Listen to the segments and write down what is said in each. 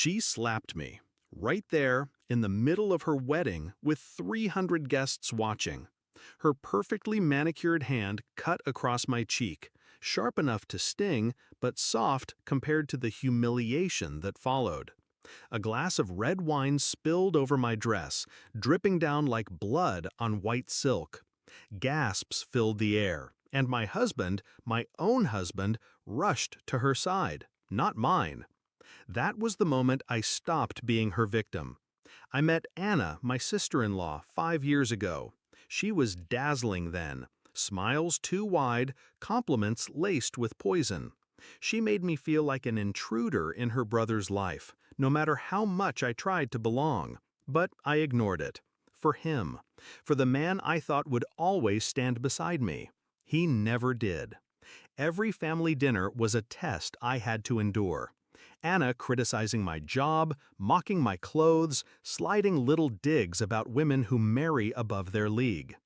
She slapped me, right there, in the middle of her wedding with 300 guests watching. Her perfectly manicured hand cut across my cheek, sharp enough to sting, but soft compared to the humiliation that followed. A glass of red wine spilled over my dress, dripping down like blood on white silk. Gasps filled the air, and my husband, my own husband, rushed to her side, not mine. That was the moment I stopped being her victim. I met Anna, my sister-in-law, 5 years ago. She was dazzling then, smiles too wide, compliments laced with poison. She made me feel like an intruder in her brother's life, no matter how much I tried to belong. But I ignored it. For him. For the man I thought would always stand beside me. He never did. Every family dinner was a test I had to endure. Anna criticizing my job, mocking my clothes, sliding little digs about women who marry above their league.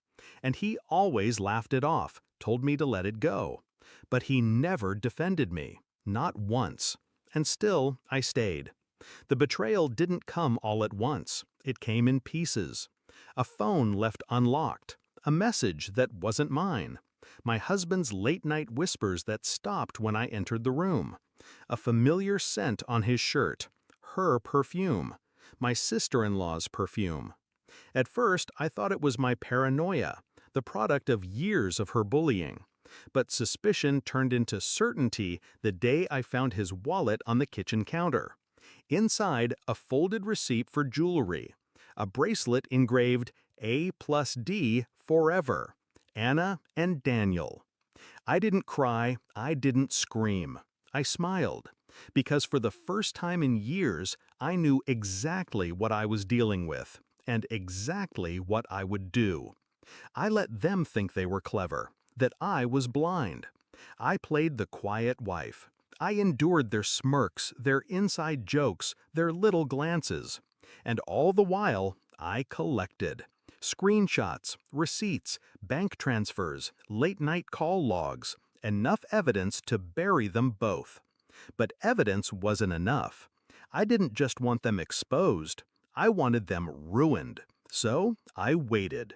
And he always laughed it off, told me to let it go. But he never defended me, not once. And still, I stayed. The betrayal didn't come all at once. It came in pieces. A phone left unlocked. A message that wasn't mine. My husband's late-night whispers that stopped when I entered the room. A familiar scent on his shirt. Her perfume. My sister-in-law's perfume. At first, I thought it was my paranoia, the product of years of her bullying. But suspicion turned into certainty the day I found his wallet on the kitchen counter. Inside, a folded receipt for jewelry. A bracelet engraved A+D forever. Anna and Daniel. I didn't cry, I didn't scream. I smiled. Because for the first time in years, I knew exactly what I was dealing with, and exactly what I would do. I let them think they were clever, that I was blind. I played the quiet wife. I endured their smirks, their inside jokes, their little glances. And all the while, I collected. Screenshots, receipts, bank transfers, late-night call logs, enough evidence to bury them both. But evidence wasn't enough. I didn't just want them exposed, I wanted them ruined. So I waited.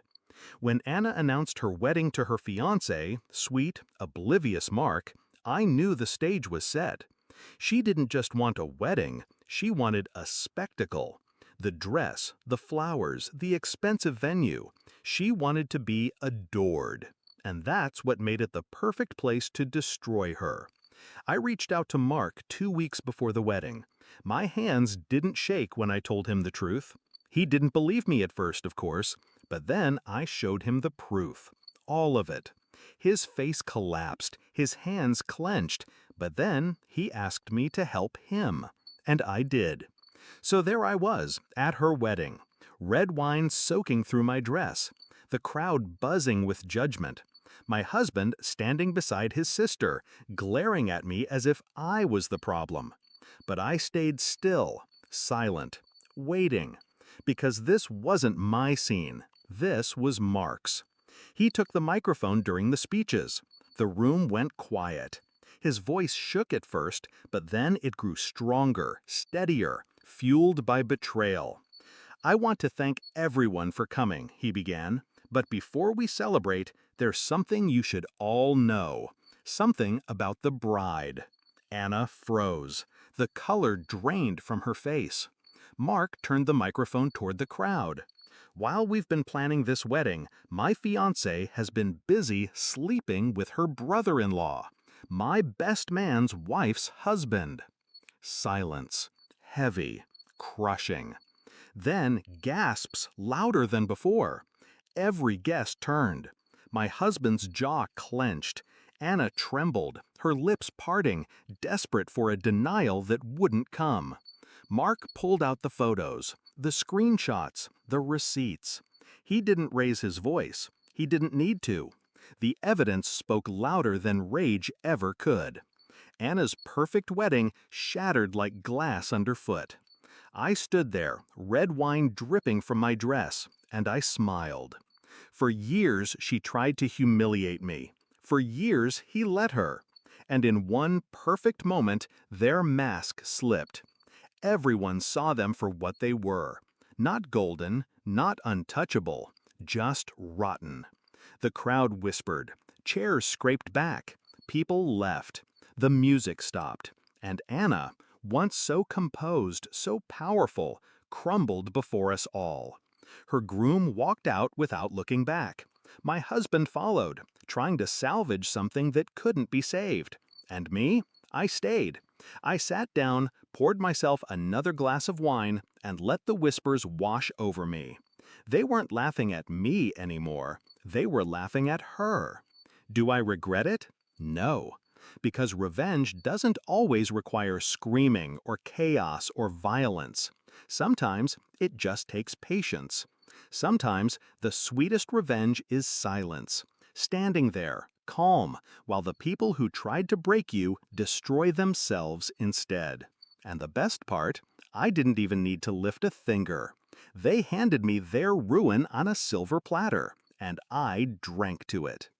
When Anna announced her wedding to her fiancé, sweet, oblivious Mark, I knew the stage was set. She didn't just want a wedding, she wanted a spectacle. The dress, the flowers, the expensive venue. She wanted to be adored. And that's what made it the perfect place to destroy her. I reached out to Mark 2 weeks before the wedding. My hands didn't shake when I told him the truth. He didn't believe me at first, of course, but then I showed him the proof. All of it. His face collapsed, his hands clenched, but then he asked me to help him. And I did. So there I was, at her wedding. Red wine soaking through my dress. The crowd buzzing with judgment. My husband standing beside his sister, glaring at me as if I was the problem. But I stayed still, silent, waiting. Because this wasn't my scene. This was Mark's. He took the microphone during the speeches. The room went quiet. His voice shook at first, but then it grew stronger, steadier, fueled by betrayal. "I want to thank everyone for coming," he began. "But before we celebrate, there's something you should all know. Something about the bride." Anna froze. The color drained from her face. Mark turned the microphone toward the crowd. "While we've been planning this wedding, my fiancé has been busy sleeping with her brother-in-law, my best man's wife's husband." Silence. Heavy. Crushing. Then gasps louder than before. Every guest turned. My husband's jaw clenched. Anna trembled, her lips parting, desperate for a denial that wouldn't come. Mark pulled out the photos, the screenshots, the receipts. He didn't raise his voice. He didn't need to. The evidence spoke louder than rage ever could. Anna's perfect wedding shattered like glass underfoot. I stood there, red wine dripping from my dress, and I smiled. For years she tried to humiliate me. For years he let her. And in one perfect moment, their mask slipped. Everyone saw them for what they were. Not golden, not untouchable, just rotten. The crowd whispered, chairs scraped back, people left, the music stopped, and Anna, once so composed, so powerful, crumbled before us all. Her groom walked out without looking back. My husband followed, trying to salvage something that couldn't be saved. And me? I stayed. I sat down, poured myself another glass of wine, and let the whispers wash over me. They weren't laughing at me anymore. They were laughing at her. Do I regret it? No. Because revenge doesn't always require screaming or chaos or violence. Sometimes it just takes patience. Sometimes the sweetest revenge is silence, standing there, calm, while the people who tried to break you destroy themselves instead. And the best part, I didn't even need to lift a finger. They handed me their ruin on a silver platter, and I drank to it.